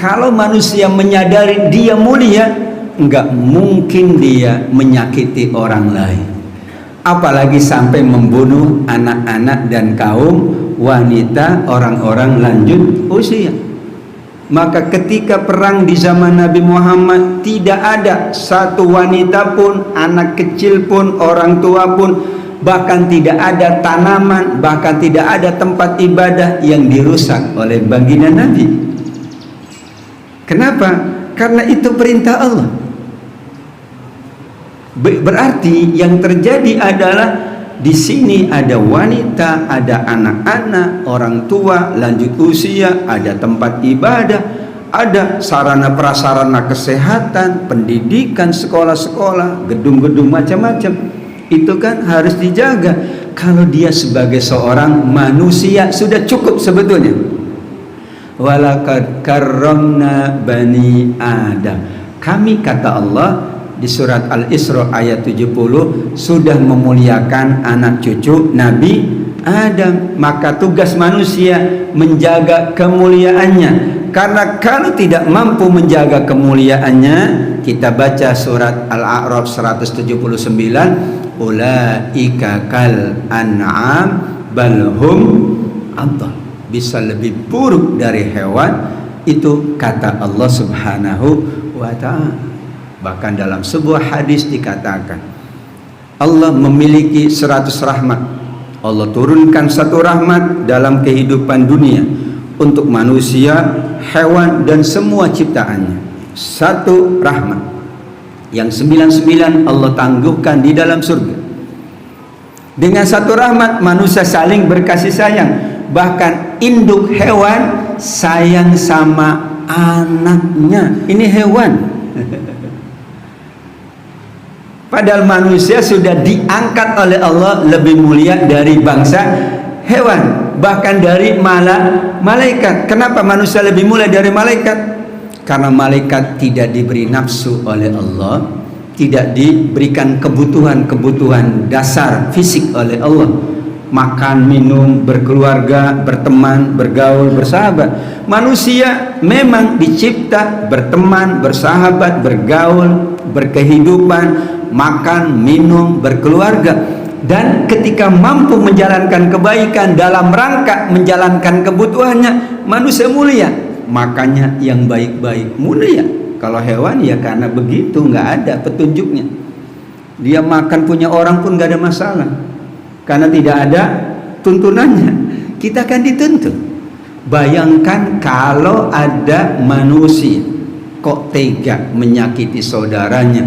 B: kalau manusia menyadari dia mulia, enggak mungkin dia menyakiti orang lain, apalagi sampai membunuh anak-anak dan kaum wanita, orang-orang lanjut usia. Maka ketika perang di zaman Nabi Muhammad, tidak ada satu wanita pun, anak kecil pun, orang tua pun, bahkan tidak ada tanaman, bahkan tidak ada tempat ibadah yang dirusak oleh baginda Nabi. Kenapa? Karena itu perintah Allah. Berarti yang terjadi adalah di sini ada wanita, ada anak-anak, orang tua, lanjut usia, ada tempat ibadah, ada sarana prasarana kesehatan, pendidikan, sekolah-sekolah, gedung-gedung macam-macam. Itu kan harus dijaga. Kalau dia sebagai seorang manusia sudah cukup sebetulnya. Walaqad karramna bani Adam. Kami, kata Allah di surat Al-Isra ayat 70, sudah memuliakan anak cucu Nabi Adam. Maka tugas manusia menjaga kemuliaannya. Karena kalau tidak mampu menjaga kemuliaannya, kita baca surat Al-A'raf 179, ulaika kal an'am balhum adall. Bisa lebih buruk dari hewan, itu kata Allah Subhanahu wa ta'ala. Bahkan dalam sebuah hadis dikatakan Allah memiliki 100 rahmat. Allah turunkan satu rahmat dalam kehidupan dunia untuk manusia, hewan, dan semua ciptaannya. Satu rahmat. Yang 99 Allah tangguhkan di dalam surga. Dengan satu rahmat manusia saling berkasih sayang. Bahkan induk hewan sayang sama anaknya. Ini hewan. Padahal manusia sudah diangkat oleh Allah lebih mulia dari bangsa hewan, bahkan dari malaikat. Kenapa manusia lebih mulia dari malaikat? Karena malaikat tidak diberi nafsu oleh Allah, tidak diberikan kebutuhan dasar fisik oleh Allah. Makan, minum, berkeluarga, berteman, bergaul, bersahabat. Manusia memang dicipta berteman, bersahabat, bergaul, berkehidupan, makan, minum, berkeluarga. Dan ketika mampu menjalankan kebaikan dalam rangka menjalankan kebutuhannya, manusia mulia. Makanya yang baik-baik mulia. Kalau hewan ya karena begitu, nggak ada petunjuknya. Dia makan punya orang pun nggak ada masalah, karena tidak ada tuntunannya. Kita kan dituntut. Bayangkan kalau ada manusia kok tega menyakiti saudaranya,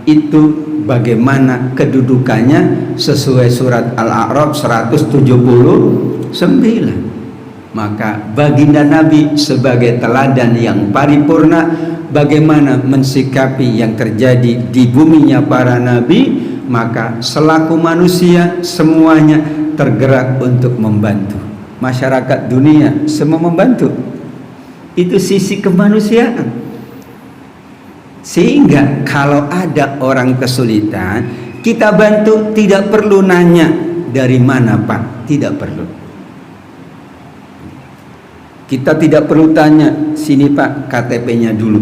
B: itu bagaimana kedudukannya sesuai surat Al-A'raf 179. Maka baginda Nabi sebagai teladan yang paripurna bagaimana mensikapi yang terjadi di buminya para nabi, maka selaku manusia semuanya tergerak untuk membantu. Masyarakat dunia semua membantu. Itu sisi kemanusiaan. Sehingga kalau ada orang kesulitan, kita bantu, tidak perlu nanya dari mana Pak, tidak perlu. Kita tidak perlu tanya, sini Pak KTP-nya dulu.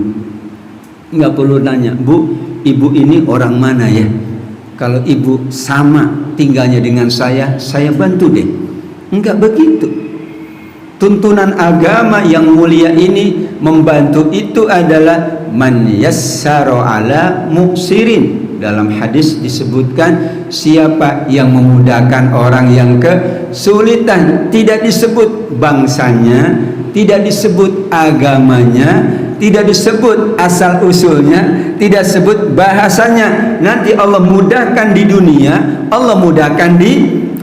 B: Nggak perlu nanya, Bu, ibu ini orang mana ya? Kalau ibu sama tinggalnya dengan saya bantu deh. Enggak begitu. Tuntunan agama yang mulia ini membantu itu adalah man yassara ala muksirin. Dalam hadis disebutkan siapa yang memudahkan orang yang kesulitan. Tidak disebut bangsanya, tidak disebut agamanya, tidak disebut asal usulnya, tidak disebut bahasanya. Nanti Allah mudahkan di dunia, Allah mudahkan di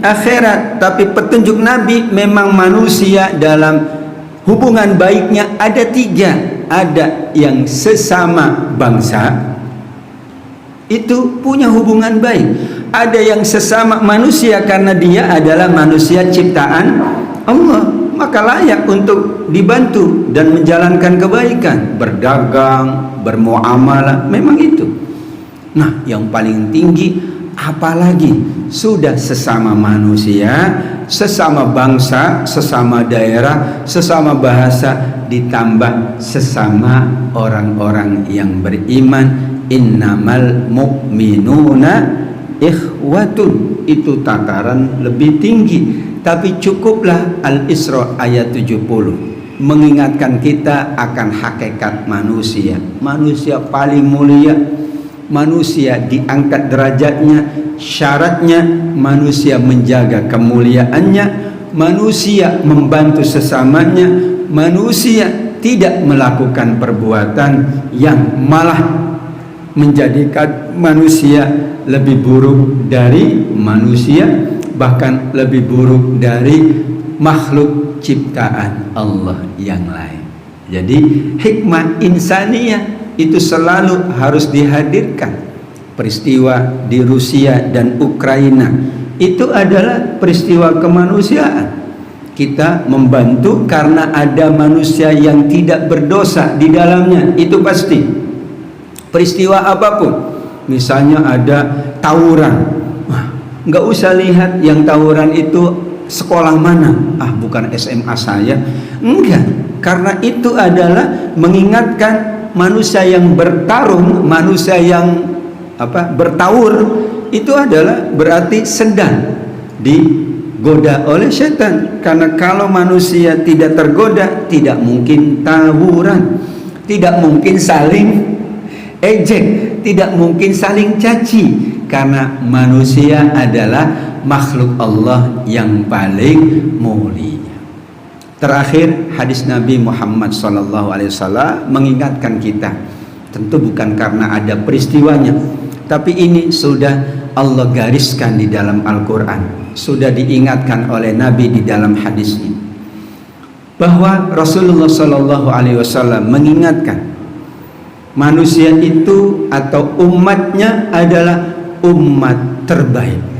B: akhirat. Tapi petunjuk Nabi memang manusia dalam hubungan baiknya ada tiga. Ada yang sesama bangsa itu punya hubungan baik, ada yang sesama manusia karena dia adalah manusia ciptaan Allah, maka layak untuk dibantu dan menjalankan kebaikan, berdagang, bermuamalah, memang itu. Nah, yang paling tinggi apalagi sudah sesama manusia, sesama bangsa, sesama daerah, sesama bahasa, ditambah sesama orang-orang yang beriman. Innamal mu'minuna ikhwatun, itu tataran lebih tinggi. Tapi cukuplah Al-Isra ayat 70. mengingatkan kita akan hakikat manusia. Manusia paling mulia, manusia diangkat derajatnya, syaratnya manusia menjaga kemuliaannya, manusia membantu sesamanya, manusia tidak melakukan perbuatan yang malah menjadikan manusia lebih buruk dari manusia, bahkan lebih buruk dari makhluk ciptaan Allah yang lain. Jadi hikmah insaniyah itu selalu harus dihadirkan. Peristiwa di Rusia dan Ukraina itu adalah peristiwa kemanusiaan. Kita membantu karena ada manusia yang tidak berdosa di dalamnya, itu pasti. Peristiwa apapun, misalnya ada tawuran, nggak usah lihat yang tawuran itu sekolah mana, bukan SMA saya, enggak, karena itu adalah mengingatkan manusia yang bertarung, manusia yang bertawur, itu adalah berarti sedang digoda oleh setan. Karena kalau manusia tidak tergoda, tidak mungkin tawuran, tidak mungkin saling ejek, tidak mungkin saling caci, karena manusia adalah makhluk Allah yang paling mulia. Terakhir, hadis Nabi Muhammad SAW mengingatkan kita, tentu bukan karena ada peristiwanya, tapi ini sudah Allah gariskan di dalam Al-Quran, sudah diingatkan oleh Nabi di dalam hadisnya, bahwa Rasulullah SAW mengingatkan manusia itu atau umatnya adalah umat terbaik.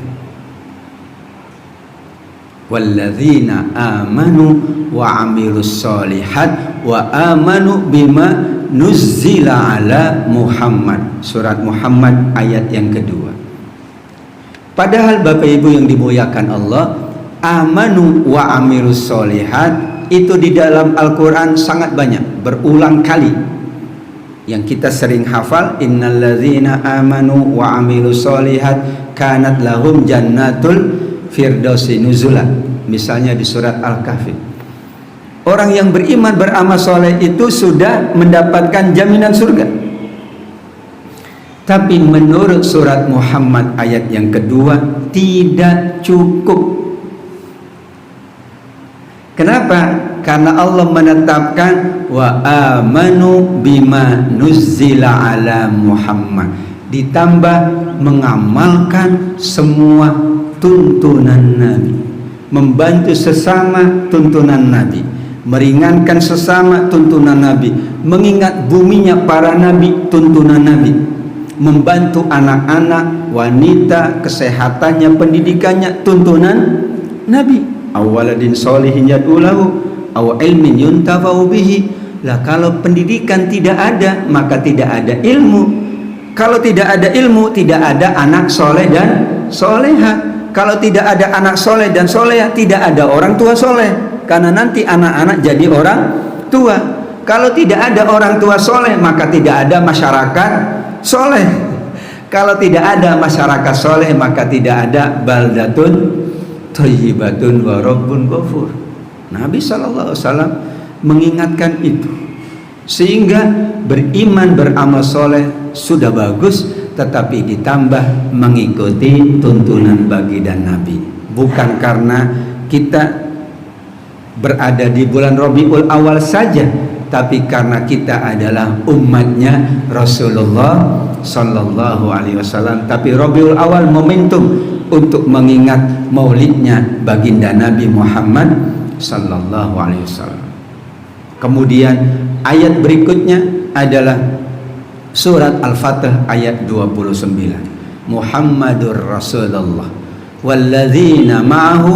B: Walladzina amanu wa amilus solihat wa amanu bima nuzzila ala Muhammad. Surat Muhammad ayat yang kedua. Padahal Bapak Ibu yang dimuliakan Allah, amanu wa amilus solihat itu di dalam Al-Quran sangat banyak, berulang kali. Yang kita sering hafal, innalladzina amanu wa amilus solihat kanat lahum jannatul firdausi nuzula, misalnya di surat Al-Kahfi. Orang yang beriman beramal soleh itu sudah mendapatkan jaminan surga. Tapi menurut surat Muhammad ayat yang kedua tidak cukup. Kenapa? Karena Allah menetapkan wa amanu bima nuzzila ala Muhammad, ditambah mengamalkan semua tuntunan Nabi, membantu sesama tuntunan Nabi, meringankan sesama tuntunan Nabi, mengingat buminya para Nabi tuntunan Nabi, membantu anak-anak, wanita, kesehatannya, pendidikannya tuntunan Nabi. Awaladin solihin yad'ulahu aw ilmin yuntafa'u bihi. Lah kalau pendidikan tidak ada, maka tidak ada ilmu. Kalau tidak ada ilmu, tidak ada anak soleh dan soleha. Kalau tidak ada anak soleh dan soleha, tidak ada orang tua soleh, karena nanti anak-anak jadi orang tua. Kalau tidak ada orang tua soleh, maka tidak ada masyarakat soleh. Kalau tidak ada masyarakat soleh, maka tidak ada baldatun thayyibatun wa rabbun ghafur. Nabi SAW mengingatkan itu, sehingga beriman beramal soleh sudah bagus, tetapi ditambah mengikuti tuntunan baginda Nabi. Bukan karena kita berada di bulan Rabiul Awal saja, tapi karena kita adalah umatnya Rasulullah Sallallahu Alaihi Wasallam. Tapi Rabiul Awal momentum untuk mengingat maulidnya baginda Nabi Muhammad Sallallahu Alaihi Wasallam. Kemudian ayat berikutnya adalah surat Al-Fatih ayat 29. Muhammadur Rasulullah walladzina ma'ahu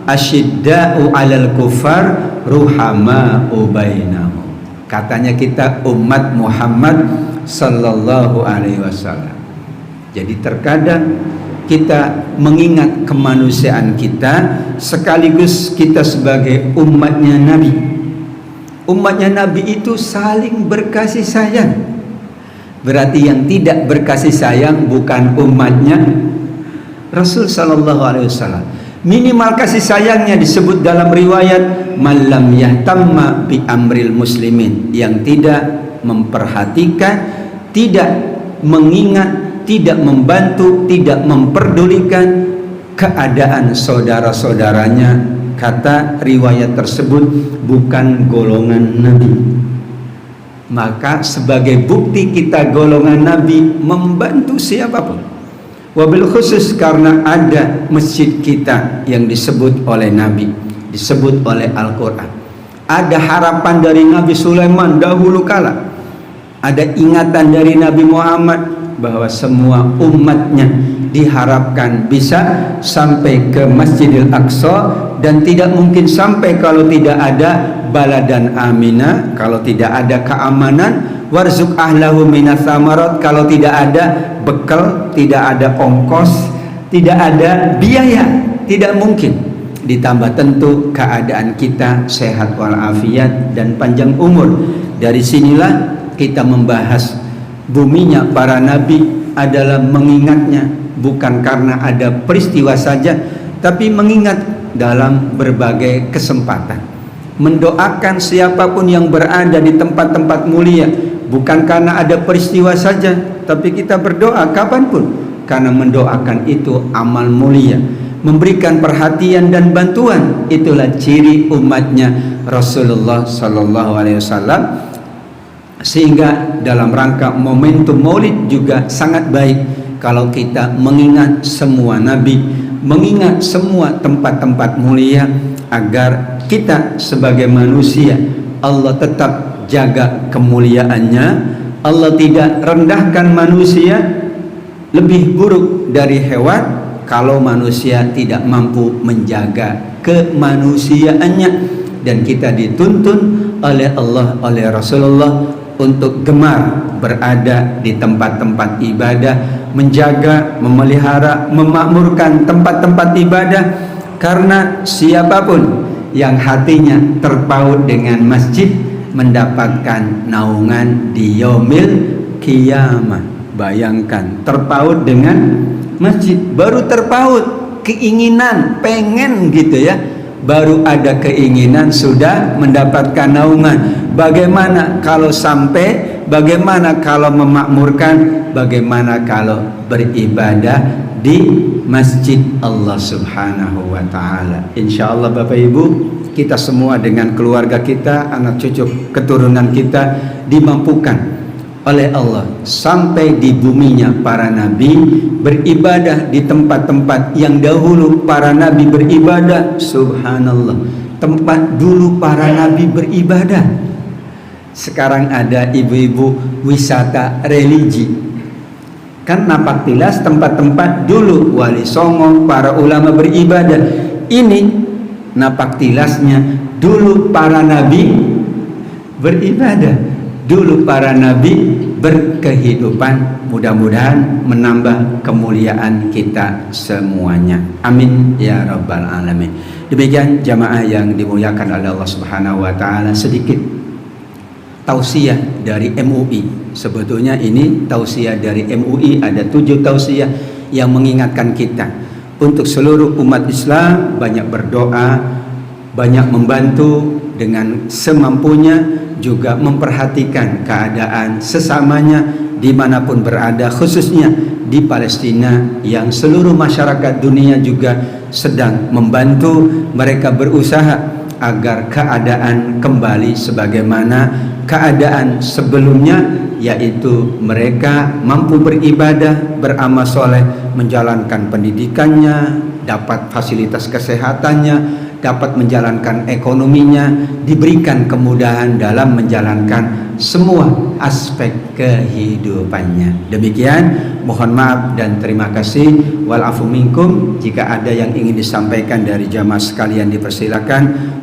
B: asyidda'u 'alal kuffar ruhama'u bainahum. Katanya kita umat Muhammad Sallallahu Alaihi Wasallam. Jadi terkadang kita mengingat kemanusiaan kita, sekaligus kita sebagai umatnya Nabi. Umatnya Nabi itu saling berkasih sayang. Berarti yang tidak berkasih sayang bukan umatnya Rasul Sallallahu Alaihi Wasallam. Minimal kasih sayangnya disebut dalam riwayat malam yahtamma bi amril muslimin, yang tidak memperhatikan, tidak mengingat, tidak membantu, tidak memperdulikan keadaan saudara-saudaranya. Kata riwayat tersebut bukan golongan Nabi. Maka sebagai bukti kita golongan Nabi, membantu siapapun. Wabil khusus karena ada masjid kita yang disebut oleh Nabi, disebut oleh Al-Quran. Ada harapan dari Nabi Sulaiman dahulu kala. Ada ingatan dari Nabi Muhammad bahwa semua umatnya diharapkan bisa sampai ke Masjidil Aqsa, dan tidak mungkin sampai kalau tidak ada baladan amina, kalau tidak ada keamanan. Warzuk ahlahu minas samarat, kalau tidak ada bekal, tidak ada ongkos, tidak ada biaya, tidak mungkin. Ditambah tentu keadaan kita sehat walafiat dan panjang umur. Dari sinilah kita membahas buminya para nabi adalah mengingatnya, bukan karena ada peristiwa saja, tapi mengingat dalam berbagai kesempatan. Mendoakan siapapun yang berada di tempat-tempat mulia, bukan karena ada peristiwa saja, tapi kita berdoa kapanpun, karena mendoakan itu amal mulia. Memberikan perhatian dan bantuan, itulah ciri umatnya Rasulullah Sallallahu Alaihi Wasallam. Sehingga dalam rangka momentum Maulid juga sangat baik kalau kita mengingat semua nabi, mengingat semua tempat-tempat mulia, agar kita sebagai manusia Allah tetap jaga kemuliaannya. Allah tidak rendahkan manusia lebih buruk dari hewan kalau manusia tidak mampu menjaga kemanusiaannya. Dan kita dituntun oleh Allah, oleh Rasulullah untuk gemar berada di tempat-tempat ibadah, menjaga, memelihara, memakmurkan tempat-tempat ibadah. Karena siapapun yang hatinya terpaut dengan masjid mendapatkan naungan di yaumil qiyamah. Bayangkan, terpaut dengan masjid, baru terpaut keinginan, pengen gitu ya, baru ada keinginan sudah mendapatkan naungan. Bagaimana kalau sampai, bagaimana kalau memakmurkan, bagaimana kalau beribadah di masjid Allah Subhanahu wa ta'ala. Insya Allah Bapak Ibu, kita semua dengan keluarga kita, anak cucu keturunan kita dimampukan oleh Allah sampai di buminya para nabi, beribadah di tempat-tempat yang dahulu para nabi beribadah. Subhanallah, tempat dulu para nabi beribadah. Sekarang ada ibu-ibu wisata religi. Kan Napak Tilas tempat-tempat dulu Wali Songo, para ulama beribadah. Ini Napak Tilasnya dulu para nabi beribadah, dulu para nabi berkehidupan. Mudah-mudahan menambah kemuliaan kita semuanya. Amin ya rabbal alamin. Demikian jamaah yang dimuliakan oleh Allah Subhanahu wa ta'ala, sedikit tausiah dari MUI. Sebetulnya ini tausiah dari MUI, ada 7 tausiah yang mengingatkan kita untuk seluruh umat Islam banyak berdoa, banyak membantu dengan semampunya, juga memperhatikan keadaan sesamanya dimanapun berada, khususnya di Palestina yang seluruh masyarakat dunia juga sedang membantu. Mereka berusaha agar keadaan kembali sebagaimana keadaan sebelumnya, yaitu mereka mampu beribadah, beramal soleh, menjalankan pendidikannya, dapat fasilitas kesehatannya, dapat menjalankan ekonominya, diberikan kemudahan dalam menjalankan semua aspek kehidupannya. Demikian, mohon maaf dan terima kasih. Walafu minkum, jika ada yang ingin disampaikan dari jamaah sekalian dipersilakan.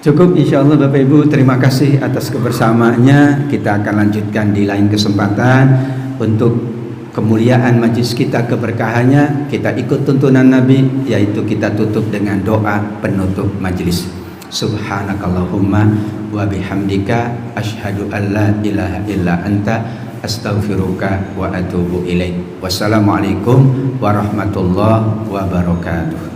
B: Cukup insyaallah Bapak Ibu, terima kasih atas kebersamaannya. Kita akan lanjutkan di lain kesempatan. Untuk kemuliaan majlis kita, keberkahannya, kita ikut tuntunan Nabi, yaitu kita tutup dengan doa penutup majlis. Subhanakallahumma wa bihamdika asyhadu an la ilaha illa anta astaghfiruka wa atubu ilaik. Wassalamualaikum warahmatullahi wabarakatuh.